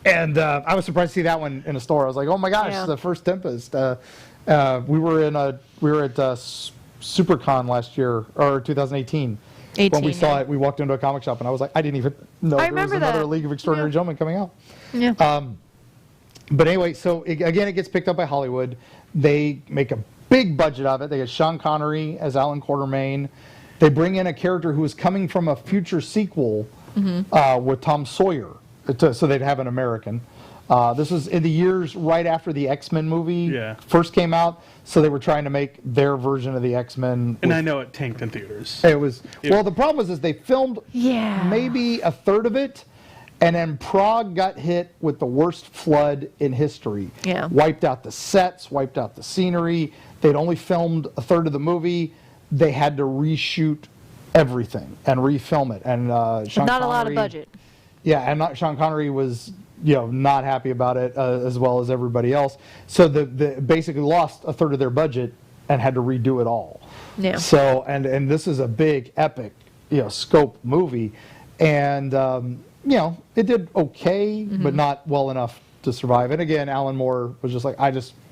And I was surprised to see that one in a store. I was like, oh my gosh, Yeah. the first Tempest. We were at SuperCon last year, or 2018. When we saw yeah. it, we walked into a comic shop and I was like, I didn't even know I there was remember another that. League of Extraordinary Yeah. Gentlemen coming out. Yeah. But anyway, so again, it gets picked up by Hollywood. They make a big budget of it. They get Sean Connery as Alan Quatermain. They bring in a character who is coming from a future sequel with Tom Sawyer, so they'd have an American. This was in the years right after the X-Men movie first came out, so they were trying to make their version of the X-Men. And I know it tanked in theaters. It was well. The problem was they filmed Yeah. maybe a third of it, and then Prague got hit with the worst flood in history. Yeah. Wiped out the sets, wiped out the scenery. They'd only filmed a third of the movie. They had to reshoot everything and refilm it. And Sean Not a lot of Connery- budget. Yeah, and Sean Connery was not happy about it as well as everybody else. So the basically lost a third of their budget and had to redo it all. Yeah. So and this is a big epic scope movie, and it did okay, but not well enough to survive. And again, Alan Moore was just like,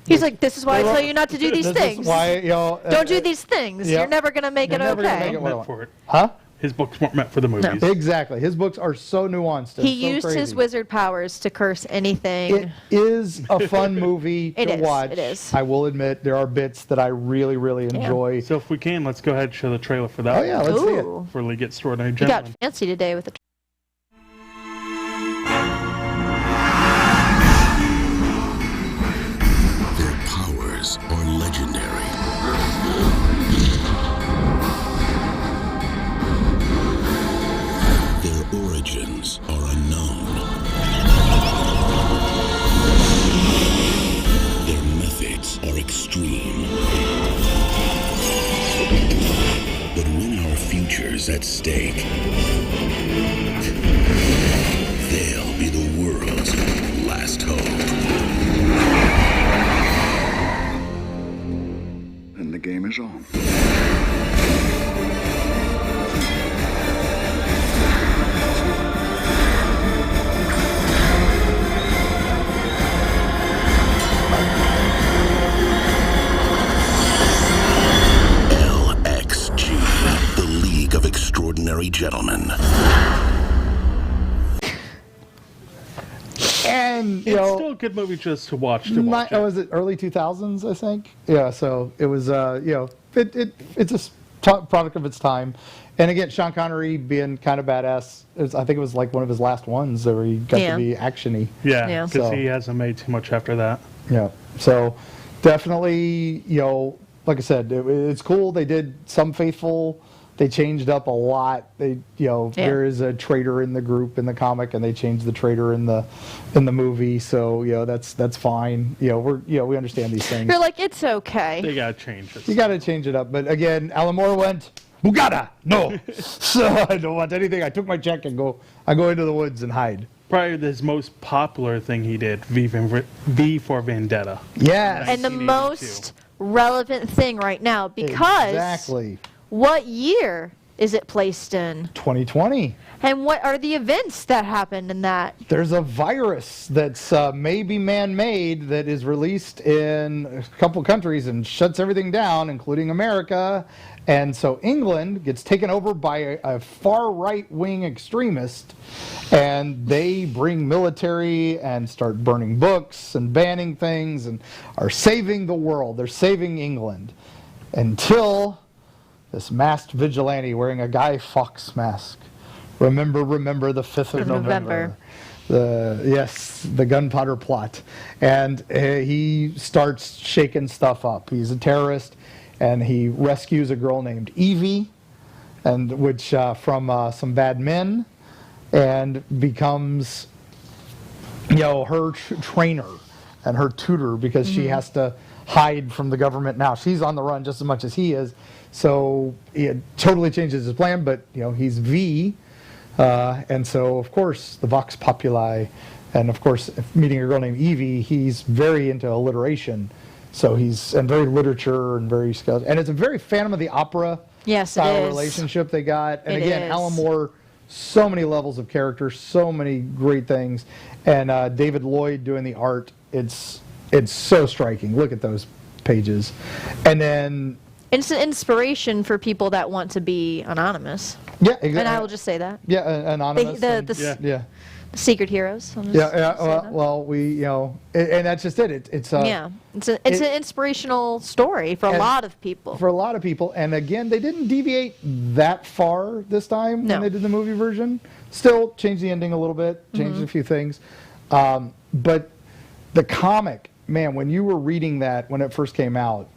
He's like, this is why I tell you not to do these this things. Is why, Don't do these things. yeah. You're never going to make You're it never gonna okay. make it Meant for it. Huh? His books weren't meant for the movies. Exactly. His books are so nuanced. And He so used his crazy. wizard powers to curse anything. It is a fun movie It to is, watch. it is. I will admit there are bits that I really, really enjoy. So if we can, let's go ahead and show the trailer for that. Oh yeah, let's see it. Ooh. For League Extraordinary You got Gentlemen. fancy today with the. Their powers are legendary. Their origins are unknown. Their methods are extreme. But when our future's at stake, they'll be the world's last hope. And the game is on. LXG, the League of Extraordinary Gentlemen. And It's still a good movie just to watch. was it early 2000s? I think. Yeah. So it was. It's a product of its time. And again, Sean Connery being kind of badass. I think it was like one of his last ones where he got Yeah. to be actiony. Yeah, Yeah. because So- he hasn't made too much after that. Yeah. So definitely, like I said, it's cool. They did some faithful. They changed up a lot. There is a traitor in the group in the comic, and they changed the traitor in the movie. So that's fine. We understand these things. You're like, it's okay. They gotta change it. You got to change it up. But again, Alan Moore went, Bugada, no. So I don't want anything. I took my check and I go into the woods and hide. Probably his most popular thing he did, V for Vendetta. Yes. And the 1982. most relevant thing right now, because Exactly. what year is it placed in? 2020. And what are the events that happened in that? There's a virus that's maybe man-made that is released in a couple countries and shuts everything down, including America. And so England gets taken over by a far right-wing extremist, and they bring military and start burning books and banning things and are saving the world. They're saving England until this masked vigilante wearing a Guy Fawkes mask. Remember the 5th of November. The gunpowder plot. And he starts shaking stuff up. He's a terrorist, and he rescues a girl named Evie, and which from some bad men. and becomes, her trainer and her tutor because she has to hide from the government now. She's on the run just as much as he is. So it totally changes his plan, but he's V, and so of course the Vox Populi, and of course meeting a girl named Evie, he's very into alliteration, so and very literature and very skilled, and it's a very Phantom of the Opera style relationship they got, and again Alan Moore, so many levels of character, so many great things, and David Lloyd doing the art. It's so striking. Look at those pages, and then. It's an inspiration for people that want to be anonymous. Yeah, exactly. And I will just say that. Yeah, anonymous. The secret heroes. And that's just it. It's an inspirational story for a lot of people. For a lot of people, and again, they didn't deviate that far this time when they did the movie version. Still changed the ending a little bit, changed a few things, but the comic, man, when you were reading that when it first came out,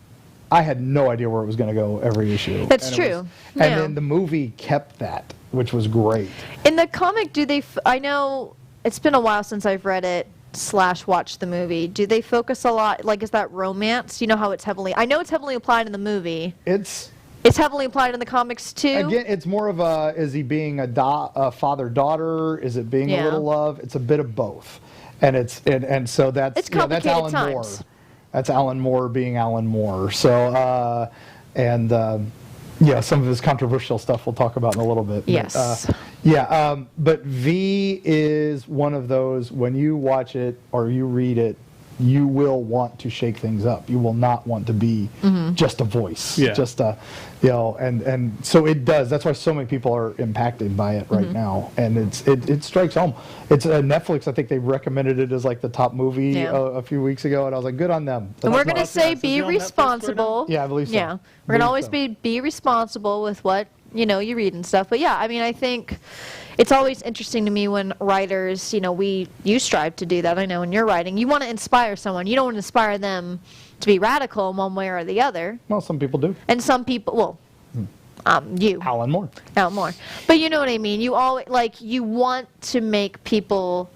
I had no idea where it was going to go every issue. That's true. And then the movie kept that, which was great. In the comic, I know it's been a while since I've read it / watched the movie. Do they focus a lot, like, is that romance? You know how it's I know it's heavily applied in the movie. It's heavily applied in the comics too? Again, it's more of is he being a father-daughter? Is it being a little love? It's a bit of both. And so that's, that's Alan Moore. That's Alan Moore being Alan Moore. So, some of his controversial stuff we'll talk about in a little bit. Yes. But V is one of those, when you watch it or you read it, you will want to shake things up. You will not want to be just a voice. Yeah. Just a, and so it does. That's why so many people are impacted by it right now. And it strikes home. It's Netflix, I think they recommended it as like the top movie a few weeks ago, and I was like, good on them. And we're going to say be responsible. Yeah, I believe so. Yeah. We're going to always be responsible with what, you read and stuff. But yeah, I mean, I think it's always interesting to me when writers, you strive to do that. I know when you're writing, you want to inspire someone. You don't want to inspire them to be radical in one way or the other. Well, some people do. And some people, you. Alan Moore. But you know what I mean. You always, you want to make people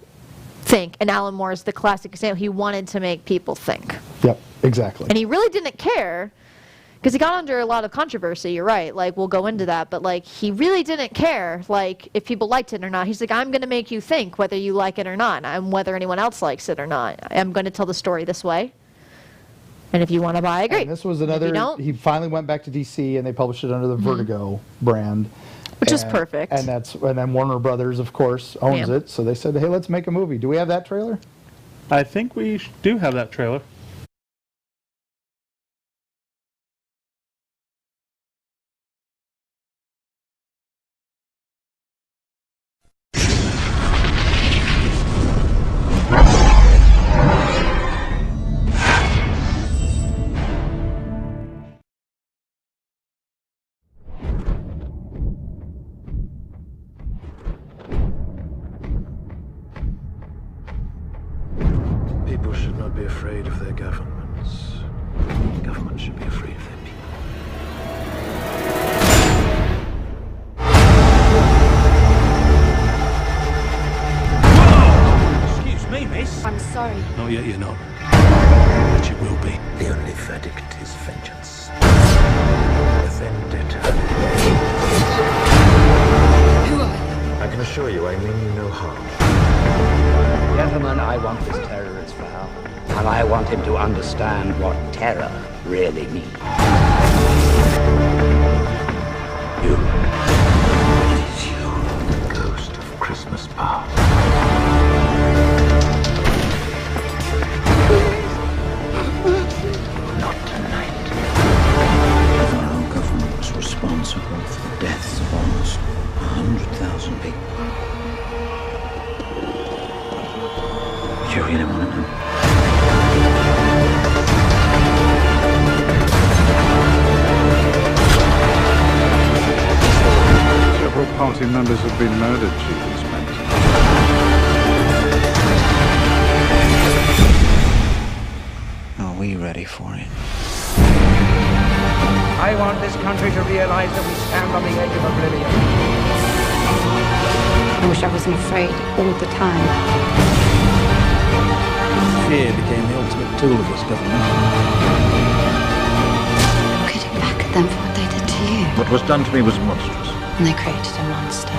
think. And Alan Moore is the classic example. He wanted to make people think. Yep, exactly. And he really didn't care. Because he got under a lot of controversy, you're right, we'll go into that, but he really didn't care, if people liked it or not. He's like, I'm going to make you think whether you like it or not, and whether anyone else likes it or not. I'm going to tell the story this way, and if you want to buy it, great. And this was another, he finally went back to DC, and they published it under the Vertigo brand. Which is perfect. And then Warner Brothers, of course, owns it, so they said, hey, let's make a movie. Do we have that trailer? I think we do have that trailer. People should not be afraid of their governments. Governments should be afraid of their people. Excuse me, miss. I'm sorry. Not yet, you're not. But you will be. The only verdict is vengeance. Vendetta. Who are you? I can assure you I mean you no harm. Gentlemen, I want this terrorist found, and I want him to understand what terror really means. You. It is you, the ghost of Christmas past. Not tonight. Our government was responsible for the deaths of almost 100,000 people. Do you really want to know? Several party members have been murdered, Chief Inspector. Are we ready for it? I want this country to realize that we stand on the edge of oblivion. I wish I wasn't afraid all the time. Fear became the ultimate tool of this government. Getting back at them for what they did to you. What was done to me was monstrous. And they created a monster.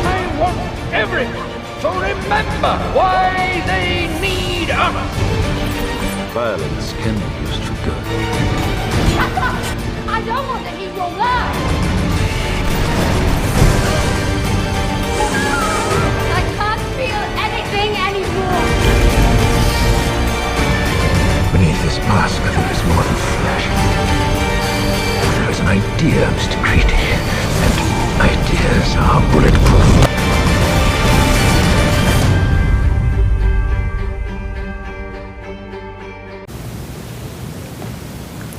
I want everyone to remember why they need us. Violence can be used for good. Shut up! I don't want to hear your lies! I can't feel anything anymore! Beneath this mask, there is more than flesh. There is an idea, Mr. Creedy, and ideas are bulletproof.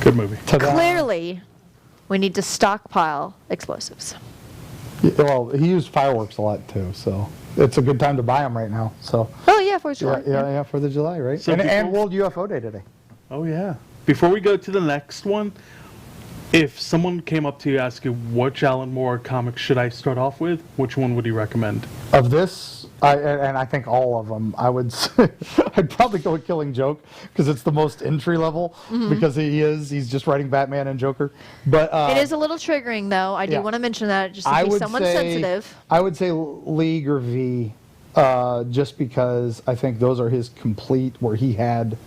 Good movie. Clearly, we need to stockpile explosives. Well, he used fireworks a lot too, so it's a good time to buy them right now. So Oh yeah, 4th of July. yeah, 4th of July, right? So and before- World UFO Day today. Oh yeah. Before we go to the next one, if someone came up to you asking which Alan Moore comic should I start off with, which one would you recommend? Of this, I think all of them, I would say, I'd probably go with Killing Joke because it's the most entry level because he's just writing Batman and Joker. But It is a little triggering, though. I do yeah. want to mention that just in I case would someone's say, sensitive. I would say League or V, just because I think those are his complete where he had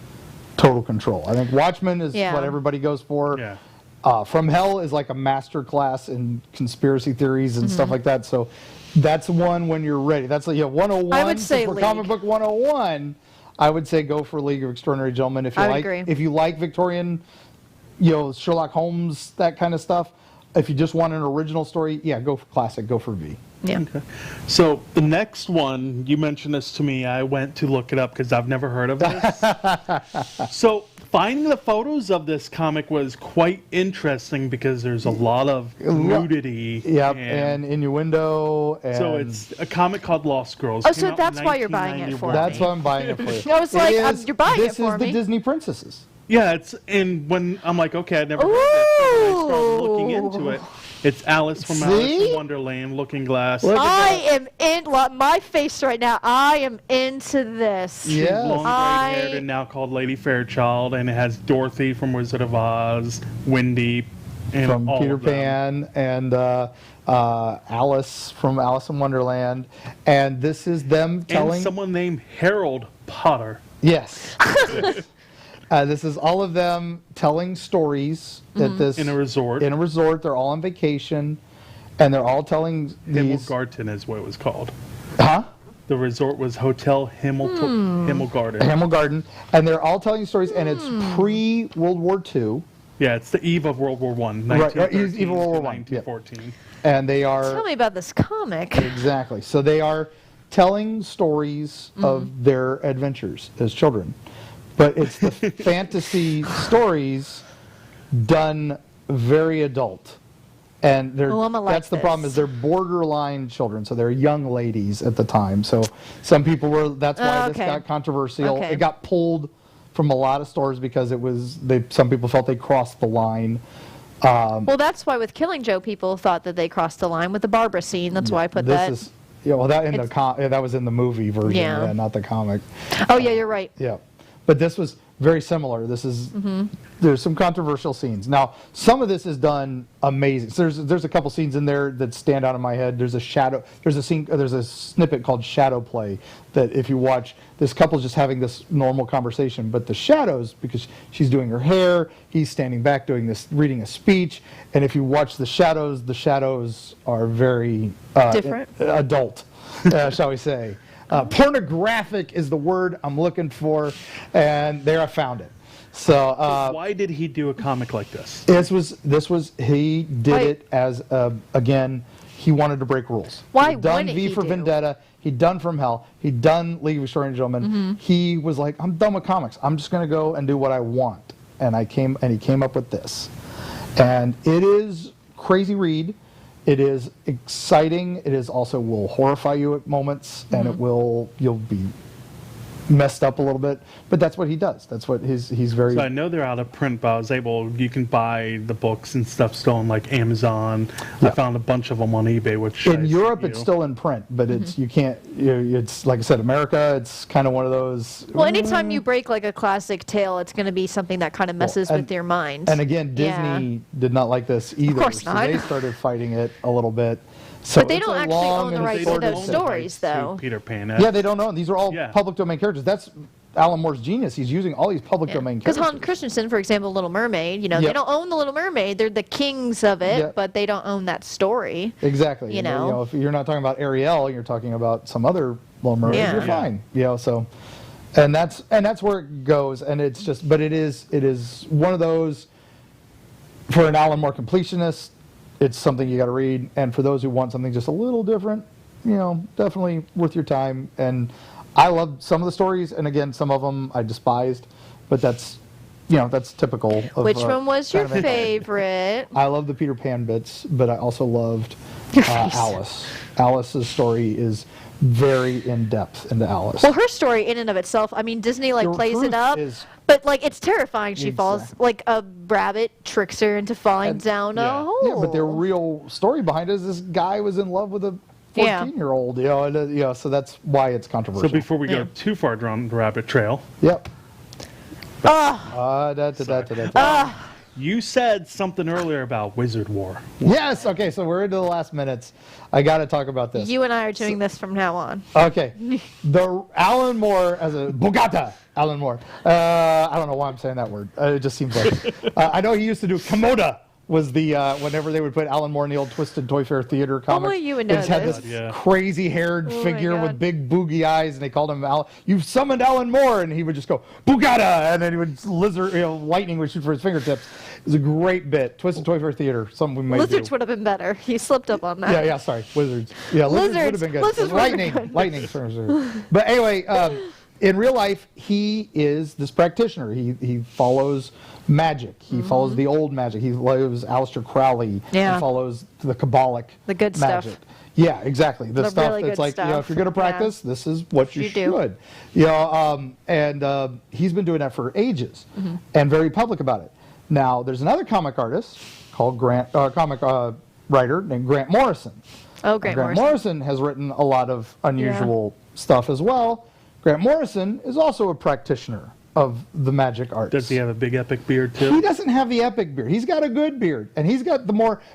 total control. I think Watchmen is Yeah. what everybody goes for. Yeah. From Hell is like a master class in conspiracy theories and stuff like that. So that's one when you're ready. That's like 101. I would say for League. comic book 101. I would say go for League of Extraordinary Gentlemen if you I would like. agree. If you like Victorian, Sherlock Holmes, that kind of stuff. If you just want an original story, yeah, go for classic. Go for V. Yeah. Okay. So the next one, you mentioned this to me. I went to look it up because I've never heard of this. So finding the photos of this comic was quite interesting because there's a lot of nudity. Yep, and innuendo. And so it's a comic called Lost Girls. Oh, Came so out in that's why you're buying it for 1991. that's why I'm buying it for you. I was It like, is- you're buying this it for is me. the Disney princesses. Yeah, it's and when I'm like, okay, I'd never heard of this. But when I started looking into it, it's Alice from Alice See? in Wonderland, Looking Glass. Look at I am in my face right now. I am into this. She's Yes. long gray haired and now called Lady Fairchild, and it has Dorothy from Wizard of Oz, Wendy, and From all Peter of them. Pan and Alice from Alice in Wonderland. And this is them telling... And someone named Harold Potter. Yes. This is all of them telling stories at this... In a resort. In a resort. They're all on vacation. And they're all telling these... Himmelgarten is what it was called. Huh? The resort was Hotel Himmelgarten. Himmelgarten. And they're all telling stories, and it's pre-World War II. Yeah, it's the eve of World War One, Right, 1913 eve of World to War I, yeah. 1914. And they are... Tell me about this comic. Exactly. So they are telling stories of their adventures as children. But it's the fantasy stories done very adult. And they're, Oh, I'ma like that's the problem this. is they're borderline children. So they're young ladies at the time. So some people were, that's why this Okay. got controversial. Okay. It got pulled from a lot of stores because it was, some people felt they crossed the line. Well, that's why with Killing Joe, people thought that they crossed the line with the Barbara scene. That's why I put that. This is, well, that in the that was in the movie version, Yeah. not the comic. Oh, yeah, you're right. Yeah, but this was very similar. This is there's some controversial scenes. Now, some of this is done amazing. So there's a couple scenes in there that stand out in my head. There's a shadow. There's a scene. There's a snippet called Shadow Play that if you watch, this couple's just having this normal conversation, but the shadows, because she's doing her hair, he's standing back doing this, reading a speech, and if you watch the shadows are very Different? adult, shall we say. Pornographic is the word I'm looking for, and there I found it. So why did he do a comic like this? He did it as again, he wanted to break rules. Why He'd done wouldn't V he for do? Vendetta, he'd done From Hell, he'd done League of Extraordinary Gentlemen. He was like, I'm done with comics. I'm just gonna go and do what I want. And he came up with this. And it is crazy read. It is exciting. It is also will horrify you at moments, and you'll be messed up a little bit, but that's what he does. That's what he's very. So I know they're out of print, but I was able. You can buy the books and stuff still on like Amazon. Yeah. I found a bunch of them on eBay. Which in I Europe, sent it's you. still in print, but it's you can't. It's like I said, America. It's kind of one of those. Well, anytime you break like a classic tale, it's going to be something that kind of messes with your mind. And again, Disney did not like this either. course so not. they started fighting it a little bit. So But they it's don't a actually long own the and rights to sordid those thing. stories, though. Peter Pan. Yeah, they don't know. These are all Yeah. public domain characters. That's Alan Moore's genius. He's using all these public domain Because characters. Hans Christensen, for example, Little Mermaid, they Yep. don't own the Little Mermaid. They're the kings of it, Yep. but they don't own that story. Exactly. You know? If you're not talking about Ariel, you're talking about some other Little Mermaid. Yeah. You're Yeah. fine. So, and that's where it goes. And it's just, but it is one of those for an Alan Moore completionist. It's something you got to read, and for those who want something just a little different, definitely worth your time. And I loved some of the stories, and again, some of them I despised, but that's typical. Of, Which one was your kind of anthology. favorite? I love the Peter Pan bits, but I also loved Alice. Alice's story is very in depth into Alice. Well, her story in and of itself, I mean, Disney The plays truth it up, is- but it's terrifying. She falls, Exactly. like a rabbit tricks her into falling down a hole. Yeah, but the real story behind it is this guy was in love with a Yeah. 14-year-old, so that's why it's controversial. So before we go too far down the rabbit trail, Yep. Ah. you said something earlier about Wizard War. Yes. Okay. So we're into the last minutes. I got to talk about this. You and I are doing this from now on. Okay. The Alan Moore as a Bogata. Alan Moore. I don't know why I'm saying that word. It just seems like. I know he used to do Komoda. Was the whenever they would put Alan Moore in the old Twisted Toy Fair theater comics. Only you would they know just had this. this crazy-haired Oh my figure God. with big boogie eyes, and they called him Al. You summoned Alan Moore, and he would just go Bugata, and then he would lightning would shoot for his fingertips. It was a great bit. Twisted Toy Fair theater. Something we might Lizards do. would have been better. You slipped up on that. Yeah, sorry, wizards. Yeah, lizards would have been good. Lizards would have been Lightning, good. sorry. But anyway, in real life, he is this practitioner. He follows magic. He follows the old magic. He loves Aleister Crowley. Yeah. He follows the Kabbalic The good magic. stuff. Yeah, exactly. The The stuff really that's good like, stuff. if you're going to practice, this is what you You do. should. And he's been doing that for ages and very public about it. Now, there's another comic artist called comic writer named Grant Morrison. Oh, Grant Morrison. Morrison has written a lot of unusual stuff as well. Grant Morrison is also a practitioner of the magic arts. Does he have a big epic beard He too? doesn't have the epic beard. He's got a good beard, and he's got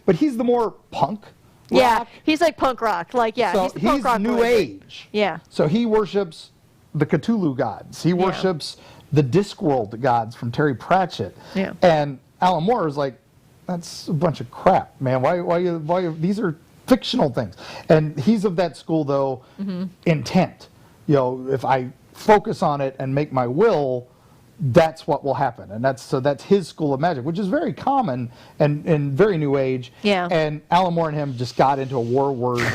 but he's the more punk. Yeah, rock. he's like punk rock. So he's the punk rock new believer. age. Yeah. So he worships the Cthulhu gods. He worships the Discworld gods from Terry Pratchett. Yeah. And Alan Moore is like, that's a bunch of crap, man. Why these are fictional things. And he's of that school though, intent. If I focus on it and make my will, that's what will happen. And that's his school of magic, which is very common and very new age. Yeah. And Alan Moore and him just got into a war word,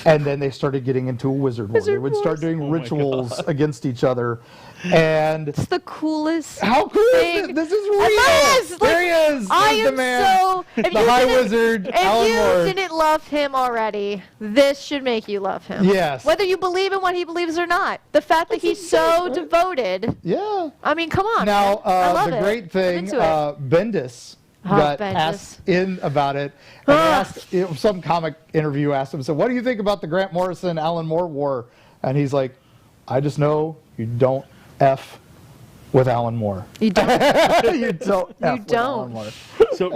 and then they started getting into a wizard war. They would start doing rituals against each other. And it's the coolest. How cool is it? This is real. There he is. I There's am the man. so. If The you High didn't- Wizard, If Alan you Moore. didn't love him already, this should make you love him. Yes. Whether you believe in what he believes or not, the fact that he's so devoted. Yeah. I mean, come on. Now, man. I love the it. great I'm thing, into it. Bendis Oh, got Bendis. asked in about it. And they asked, some comic interview asked him, so what do you think about the Grant Morrison, Alan Moore war? And he's like, I just know you don't F with Alan Moore. You don't. You don't F with Alan don't. Moore. So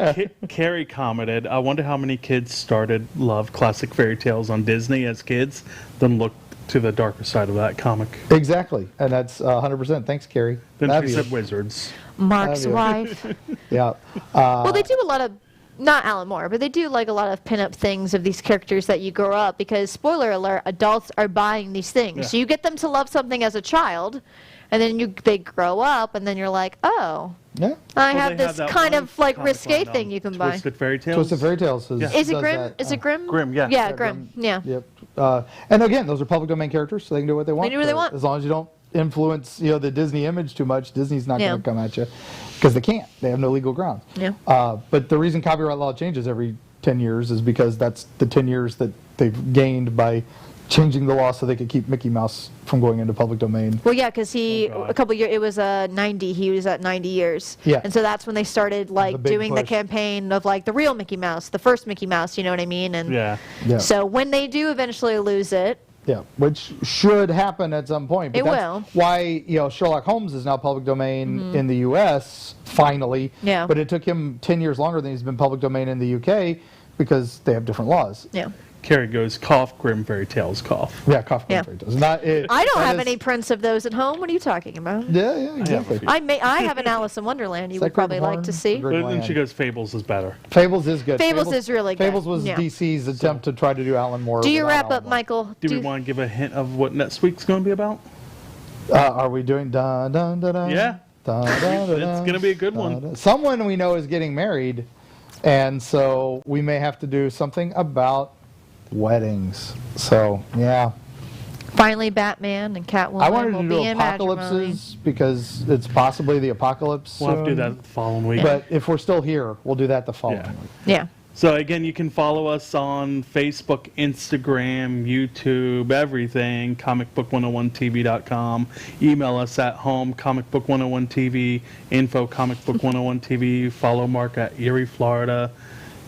Carrie commented, I wonder how many kids started love classic fairy tales on Disney as kids, then looked to the darker side of that comic. Exactly. And that's 100%. Thanks, Carrie. Then Love she you. said wizards. Mark's Love you. wife. Yeah. Well, they do a lot of, not Alan Moore, but they do like a lot of pin-up things of these characters that you grow up because, spoiler alert, adults are buying these things. Yeah. So you get them to love something as a child, and then they grow up, and then you're like, oh, Yeah. I Well, have they this that kind one of like comic risque line on thing you can buy. Twisted Fairy Tales. Twisted Fairy Tales. Is it does Grimm? that, Is it Grimm? Grimm, yeah. Yeah, Yeah, Grimm. Grimm. Yeah. Yep. And again, those are public domain characters, so they can do what they want. do what they want. As long as you don't influence, the Disney image too much, Disney's not Yeah. going to come at you because they can't. They have no legal grounds. Yeah. But the reason copyright law changes every 10 years is because that's the 10 years that they've gained by changing the law so they could keep Mickey Mouse from going into public domain. Well, yeah, because a couple years, it was 90. He was at 90 years. Yeah. And so that's when they started like big doing the push. campaign of like the real Mickey Mouse, the first Mickey Mouse. You know what I mean? And Yeah. so when they do eventually lose it, Yeah, which should happen at some point. But It that's will. Why Sherlock Holmes is now public domain in the U.S. finally. Yeah. But it took him 10 years longer than he's been public domain in the U.K. because they have different laws. yeah. Carrie goes, cough, grim fairy tales, cough. Yeah, cough. Yeah. Does not. I don't have any prints of those at home. What are you talking about? Yeah, exactly. I have an Alice in Wonderland you would Sacred probably like Horn, to see. Sacred But then Land. she goes, Fables is better. Fables is good. Fables is really good. Fables was Yeah. DC's attempt to try to do Alan Moore. Do you without wrap Alan up, Moore. Michael? Do we want to give a hint of what next week's going to be about? Are we doing dun dun dun dun? Yeah. Dun, dun, dun, It's dun, going to be a good dun, one. dun. Someone we know is getting married, and so we may have to do something about weddings. So yeah, Finally, Batman and Catwoman I wanted will to be do in matrimony. apocalypses because it's possibly the apocalypse. We'll have to do soon. that the following week. But if we're still here, we'll do that the following Yeah. week. Yeah. So again, you can follow us on Facebook, Instagram, YouTube, everything, comicbook101tv.com. Email us at home, comicbook101tv, info comicbook101tv. Follow Mark at Erie, Florida.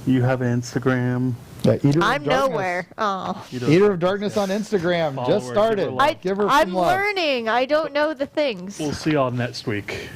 You have an Instagram. Yeah, Eater of I'm Darkness. nowhere. Oh. Eater of Darkness on Instagram. Follow Just her, started. give her love. Give her I'm some love. learning. I don't know the things. We'll see y'all next week.